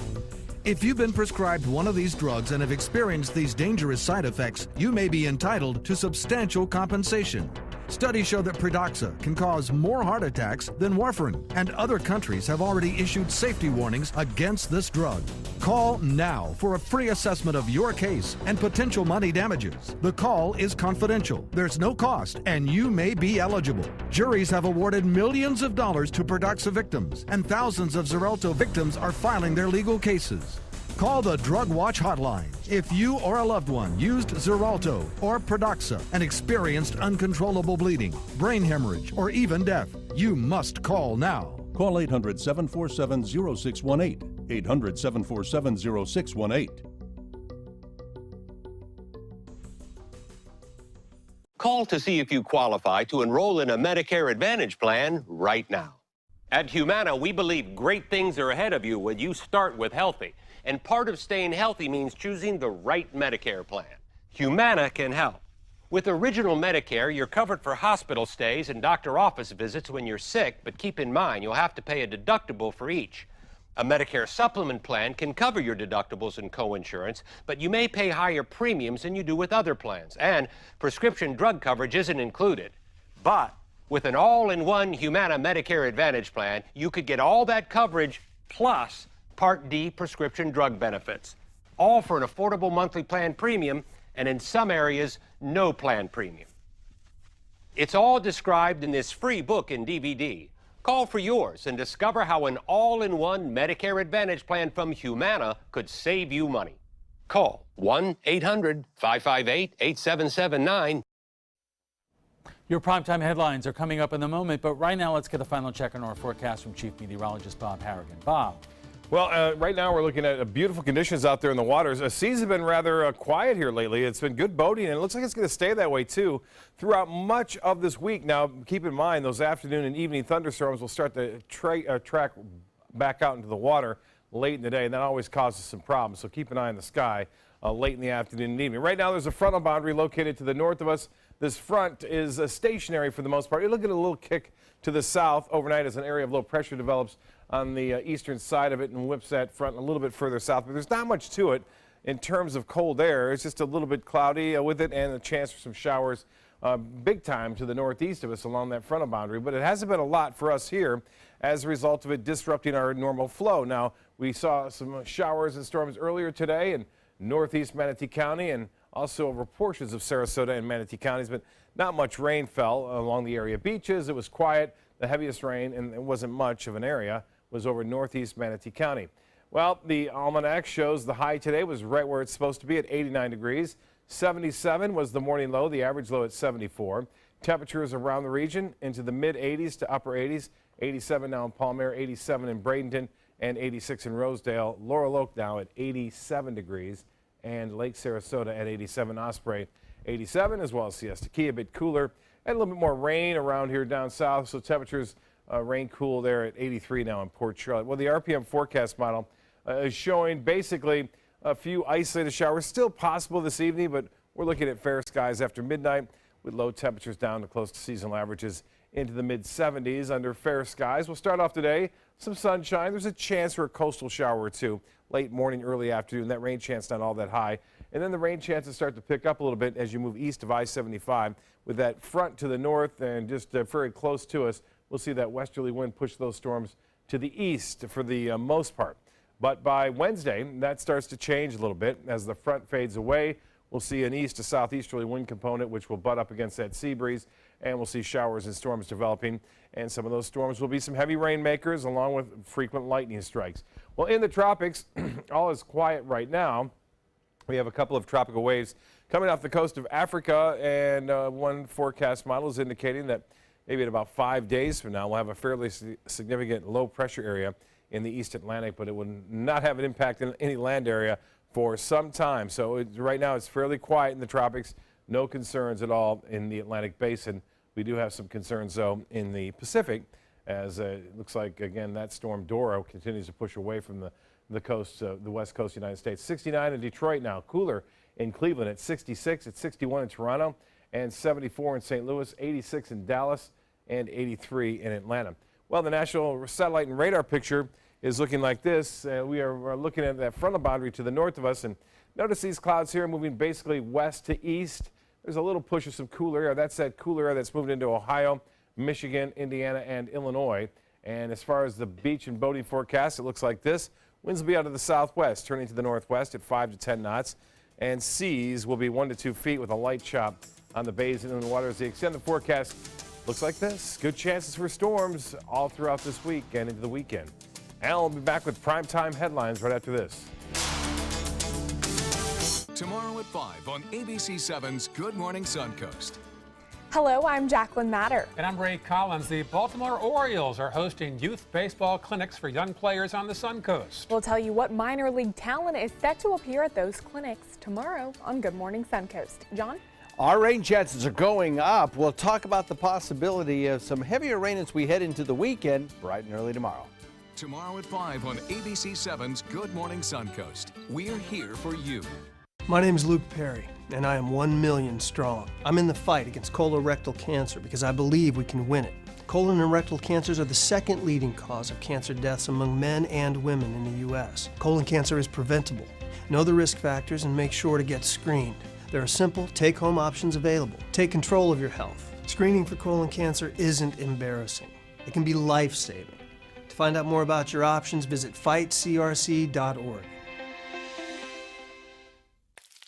If you've been prescribed one of these drugs and have experienced these dangerous side effects, you may be entitled to substantial compensation. Studies show that Pradaxa can cause more heart attacks than warfarin, and other countries have already issued safety warnings against this drug. Call now for a free assessment of your case and potential money damages. The call is confidential. There's no cost, and you may be eligible. Juries have awarded millions of dollars to Pradaxa victims, and thousands of Xarelto victims are filing their legal cases. Call the Drug Watch hotline if you or a loved one used Xarelto or Pradaxa and experienced uncontrollable bleeding, brain hemorrhage, or even death. You must call now. Call 800-747-0618. 800-747-0618. Call to see if you qualify to enroll in a Medicare Advantage plan right now. At Humana, we believe great things are ahead of you when you start with healthy. And part of staying healthy means choosing the right Medicare plan. Humana can help. With Original Medicare, you're covered for hospital stays and doctor office visits when you're sick, but keep in mind you'll have to pay a deductible for each. A Medicare supplement plan can cover your deductibles and coinsurance, but you may pay higher premiums than you do with other plans. And prescription drug coverage isn't included. But with an all-in-one Humana Medicare Advantage plan, you could get all that coverage plus Part D prescription drug benefits, all for an affordable monthly plan premium, and in some areas, no plan premium. It's all described in this free book and DVD. Call for yours and discover how an all-in-one Medicare Advantage plan from Humana could save you money. Call 1-800-558-8779. Your primetime headlines are coming up in a moment, but right now let's get a final check on our forecast from Chief Meteorologist Bob Harrigan. Bob. Well, right now we're looking at beautiful conditions out there in the waters. Seas have been rather quiet here lately. It's been good boating, and it looks like it's going to stay that way, too, throughout much of this week. Now, keep in mind, those afternoon and evening thunderstorms will start to track back out into the water late in the day, and that always causes some problems. So keep an eye on the sky late in the afternoon and evening. Right now, there's a frontal boundary located to the north of us. This front is stationary for the most part. It'll get a little kick to the south overnight as an area of low pressure develops on the eastern side of it and whips that front a little bit further south. But there's not much to it in terms of cold air. It's just a little bit cloudy with it and a chance for some showers big time to the northeast of us along that frontal boundary. But it hasn't been a lot for us here as a result of it disrupting our normal flow. Now, we saw some showers and storms earlier today in northeast Manatee County and also over portions of Sarasota and Manatee counties, but not much rain fell along the area beaches. It was quiet. The heaviest rain, and it wasn't much of an area, was over northeast Manatee County. Well, the almanac shows the high today was right where it's supposed to be at 89 degrees. 77 was the morning low, the average low at 74. Temperatures around the region into the mid 80s to upper 80s. 87 now in Palmer, 87 in Bradenton, and 86 in Rosedale. Laurel Oak now at 87 degrees, and Lake Sarasota at 87. Osprey 87, as well as Siesta Key, a bit cooler. And a little bit more rain around here down south, so temperatures rain cool there at 83 now in Port Charlotte. Well, the RPM forecast model is showing basically a few isolated showers still possible this evening, but we're looking at fair skies after midnight with low temperatures down to close to seasonal averages into the mid-70s under fair skies. We'll start off today, some sunshine. There's a chance for a coastal shower or two late morning, early afternoon. That rain chance not all that high. And then the rain chances start to pick up a little bit as you move east of I-75 with that front to the north and just very close to us. We'll see that westerly wind push those storms to the east for the most part. But by Wednesday, that starts to change a little bit as the front fades away. We'll see an east to southeasterly wind component, which will butt up against that sea breeze, and we'll see showers and storms developing. And some of those storms will be some heavy rain makers along with frequent lightning strikes. Well, in the tropics, all is quiet right now. We have a couple of tropical waves coming off the coast of Africa, and one forecast model is indicating that maybe in about 5 days from now, we'll have a fairly significant low pressure area in the East Atlantic, but it will not have an impact in any land area for some time. So right now it's fairly quiet in the tropics, no concerns at all in the Atlantic basin. We do have some concerns, though, in the Pacific, as it looks like, again, that storm Dora continues to push away from the coast, the west coast of the United States. 69 in Detroit now, cooler in Cleveland at 66, at 61 in Toronto, and 74 in St. Louis, 86 in Dallas, and 83 in Atlanta. Well, the national satellite and radar picture is looking like this. We are looking at that frontal boundary to the north of us, and notice these clouds here moving basically west to east. there's a little push of some cooler air. That's that cooler air that's moved into Ohio, Michigan, Indiana, and Illinois. And as far as the beach and boating forecast, it looks like this. Winds will be out of the southwest, turning to the northwest at 5 to 10 knots. And seas will be 1 to 2 feet with a light chop on the bays and in the waters. The extended forecast looks like this. Good chances for storms all throughout this week and into the weekend. Al will be back with primetime headlines right after this. Tomorrow at 5 on ABC7's Good Morning Suncoast. Hello, I'm Jacqueline Matter. And I'm Ray Collins. The Baltimore Orioles are hosting youth baseball clinics for young players on the Suncoast. We'll tell you what minor league talent is set to appear at those clinics tomorrow on Good Morning Suncoast. John? Our rain chances are going up. We'll talk about the possibility of some heavier rain as we head into the weekend, bright and early tomorrow. Tomorrow at 5 on ABC7's Good Morning Suncoast. We're here for you. My name is Luke Perry, and I am 1 million strong. I'm in the fight against colorectal cancer because I believe we can win it. Colon and rectal cancers are the second leading cause of cancer deaths among men and women in the U.S. Colon cancer is preventable. Know the risk factors and make sure to get screened. There are simple, take-home options available. Take control of your health. Screening for colon cancer isn't embarrassing. It can be life-saving. To find out more about your options, visit fightcrc.org.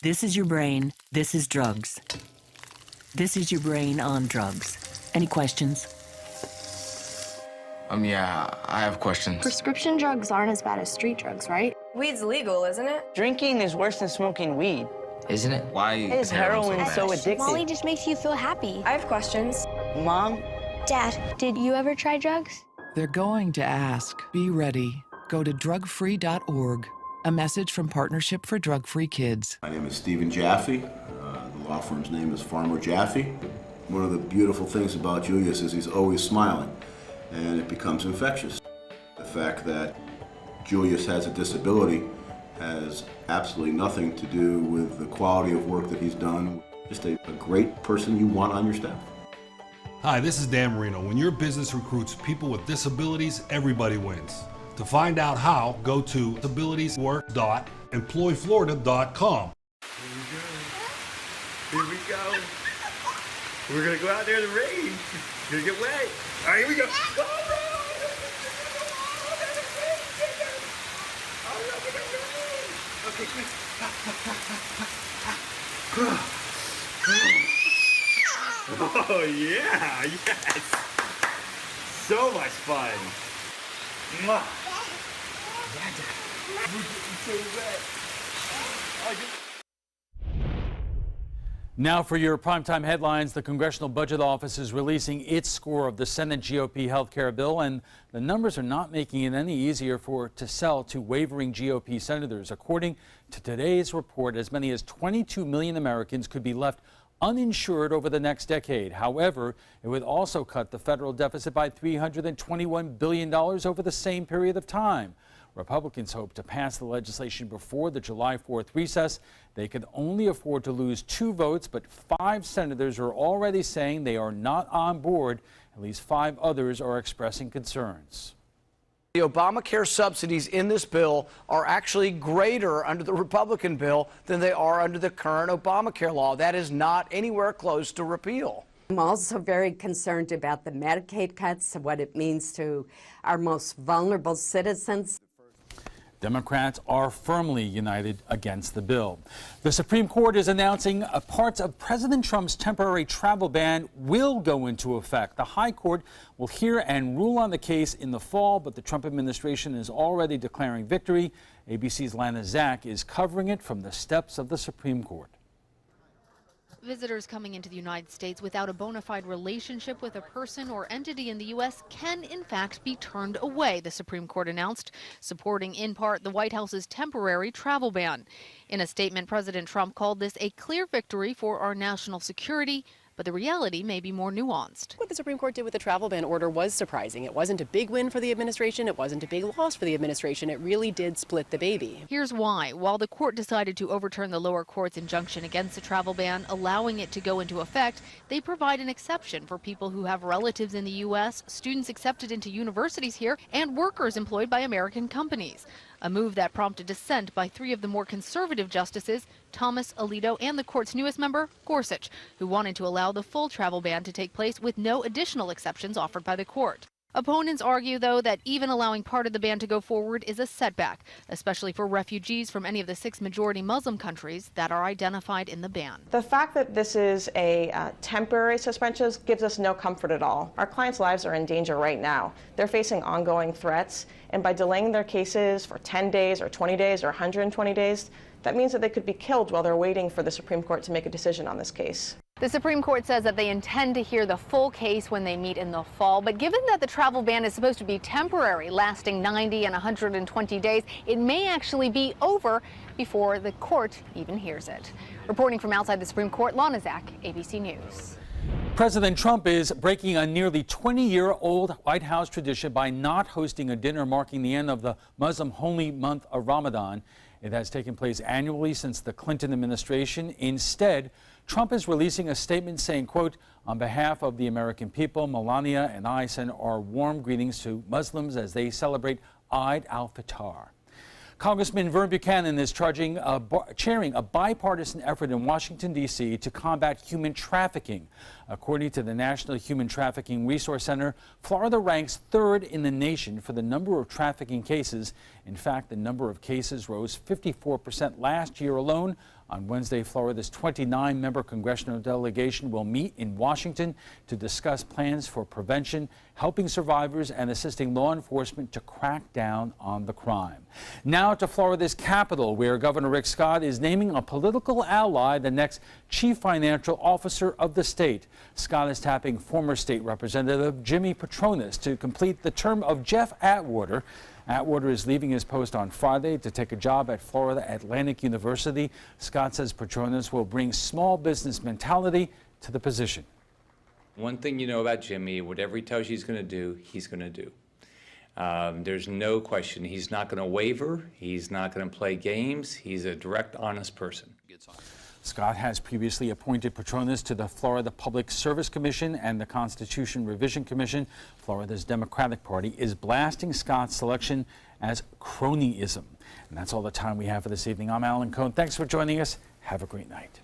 This is your brain. This is drugs. This is your brain on drugs. Any questions? Yeah, I have questions. Prescription drugs aren't as bad as street drugs, right? Weed's legal, isn't it? Drinking is worse than smoking weed. Isn't it? Why is heroin so addictive? Molly just makes you feel happy. I have questions. Mom? Dad, did you ever try drugs? They're going to ask. Be ready. Go to drugfree.org. A message from Partnership for Drug-Free Kids. My name is Stephen Jaffe. The law firm's name is Farmer Jaffe. One of the beautiful things about Julius is he's always smiling, and it becomes infectious. The fact that Julius has a disability has absolutely nothing to do with the quality of work that he's done. Just a great person you want on your staff. Hi, this is Dan Marino. When your business recruits people with disabilities, everybody wins. To find out how, go to disabilitieswork.employflorida.com. Here we go. We're gonna go out there in the rain. It's gonna get wet. All right, here we go. Okay, quick. Oh yeah, yes. So much fun. Mwah. Now for your primetime headlines, the Congressional Budget Office is releasing its score of the Senate GOP health care bill, and the numbers are not making it any easier for it to sell to wavering GOP senators. According to today's report, as many as 22 million Americans could be left uninsured over the next decade. However, it would also cut the federal deficit by $321 billion over the same period of time. Republicans hope to pass the legislation before the July 4th recess. They could only afford to lose 2 votes, but 5 senators are already saying they are not on board. At least 5 others are expressing concerns. The Obamacare subsidies in this bill are actually greater under the Republican bill than they are under the current Obamacare law. That is not anywhere close to repeal. I'm also very concerned about the Medicaid cuts, what it means to our most vulnerable citizens. Democrats are firmly united against the bill. The Supreme Court is announcing parts of President Trump's temporary travel ban will go into effect. The High Court will hear and rule on the case in the fall, but the Trump administration is already declaring victory. ABC's Lana Zach is covering it from the steps of the Supreme Court. Visitors coming into the United States without a bona fide relationship with a person or entity in the U.S. can, in fact, be turned away, the Supreme Court announced, supporting in part the White House's temporary travel ban. In a statement, President Trump called this a clear victory for our national security, but the reality may be more nuanced. What the Supreme Court did with the travel ban order was surprising. It wasn't a big win for the administration. It wasn't a big loss for the administration. It really did split the baby. Here's why. While the court decided to overturn the lower court's injunction against the travel ban, allowing it to go into effect, they provide an exception for people who have relatives in the U.S., students accepted into universities here, and workers employed by American companies. a move that prompted dissent by 3 of the more conservative justices, Thomas, Alito, and the court's newest member, Gorsuch, who wanted to allow the full travel ban to take place with no additional exceptions offered by the court. Opponents argue, though, that even allowing part of the ban to go forward is a setback, especially for refugees from any of the 6 majority Muslim countries that are identified in the ban. The fact that this is a temporary suspension gives us no comfort at all. Our clients' lives are in danger right now. They're facing ongoing threats, and by delaying their cases for 10 days or 20 days or 120 days, that means that they could be killed while they're waiting for the Supreme Court to make a decision on this case. The Supreme Court says that they intend to hear the full case when they meet in the fall, but given that the travel ban is supposed to be temporary, lasting 90 and 120 days, it may actually be over before the court even hears it. Reporting from outside the Supreme Court, Lana Zak, ABC News. President Trump is breaking a nearly 20-year-old White House tradition by not hosting a dinner marking the end of the Muslim holy month of Ramadan. It has taken place annually since the Clinton administration. Instead, Trump is releasing a statement saying, quote, "On behalf of the American people, Melania and I send our warm greetings to Muslims as they celebrate Eid al-Fitr." Congressman Vern Buchanan is chairing a bipartisan effort in Washington, D.C. to combat human trafficking. According to the National Human Trafficking Resource Center, Florida ranks 3rd in the nation for the number of trafficking cases. In fact, the number of cases rose 54% last year alone. On Wednesday, Florida's 29-member congressional delegation will meet in Washington to discuss plans for prevention, helping survivors, and assisting law enforcement to crack down on the crime. Now to Florida's capital, where Governor Rick Scott is naming a political ally the next chief financial officer of the state. Scott is tapping former state representative Jimmy Patronis to complete the term of Jeff Atwater. Atwater is leaving his post on Friday to take a job at Florida Atlantic University. Scott says Patronis will bring small business mentality to the position. One thing you know about Jimmy, whatever he tells you he's going to do, he's going to do. There's no question. He's not going to waver. He's not going to play games. He's a direct, honest person. Scott has previously appointed Patronis to the Florida Public Service Commission and the Constitution Revision Commission. Florida's Democratic Party is blasting Scott's selection as cronyism. And that's all the time we have for this evening. I'm Alan Cohn. Thanks for joining us. Have a great night.